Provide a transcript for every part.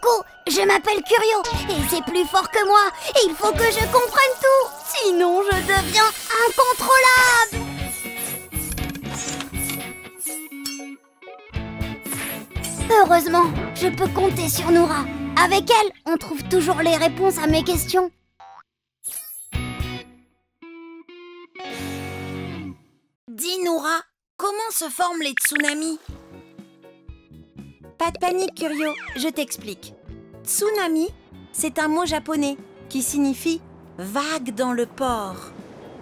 beaucoup. Je m'appelle Curio et c'est plus fort que moi. Il faut que je comprenne tout, sinon je deviens incontrôlable. Heureusement, je peux compter sur Noura. Avec elle, on trouve toujours les réponses à mes questions. Dis Noura, comment se forment les tsunamis? Pas de panique, Curio, je t'explique. Tsunami, c'est un mot japonais qui signifie « vague dans le port ».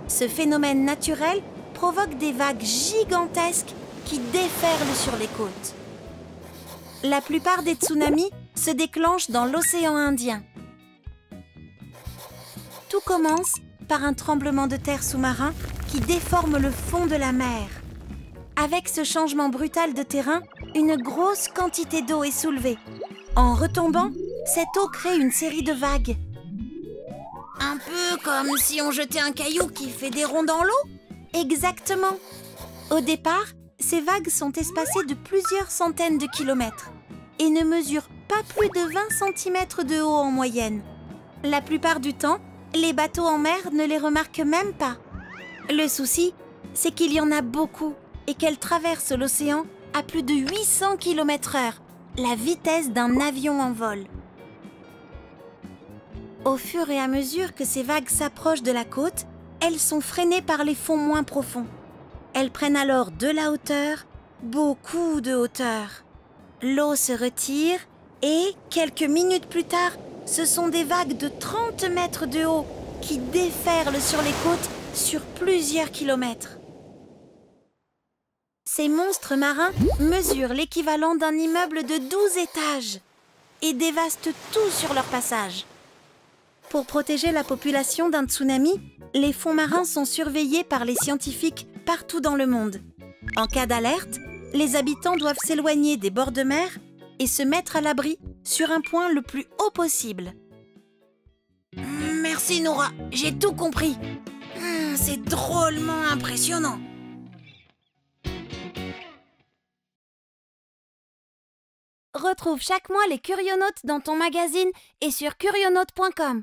Ce phénomène naturel provoque des vagues gigantesques qui déferlent sur les côtes. La plupart des tsunamis se déclenchent dans l'océan Indien. Tout commence par un tremblement de terre sous-marin qui déforme le fond de la mer. Avec ce changement brutal de terrain, une grosse quantité d'eau est soulevée. En retombant, cette eau crée une série de vagues. Un peu comme si on jetait un caillou qui fait des ronds dans l'eau? Exactement. Au départ, ces vagues sont espacées de plusieurs centaines de kilomètres et ne mesurent pas plus de 20 cm de haut en moyenne. La plupart du temps, les bateaux en mer ne les remarquent même pas. Le souci, c'est qu'il y en a beaucoup et qu'elles traversent l'océan à plus de 800 km/h, la vitesse d'un avion en vol. Au fur et à mesure que ces vagues s'approchent de la côte, elles sont freinées par les fonds moins profonds. Elles prennent alors de la hauteur, beaucoup de hauteur. L'eau se retire et, quelques minutes plus tard, ce sont des vagues de 30 mètres de haut qui déferlent sur les côtes sur plusieurs kilomètres. Ces monstres marins mesurent l'équivalent d'un immeuble de 12 étages et dévastent tout sur leur passage. Pour protéger la population d'un tsunami, les fonds marins sont surveillés par les scientifiques partout dans le monde. En cas d'alerte, les habitants doivent s'éloigner des bords de mer et se mettre à l'abri sur un point le plus haut possible. Merci Noura, j'ai tout compris. C'est drôlement impressionnant. Retrouve chaque mois les Curionautes dans ton magazine et sur curionautes.com.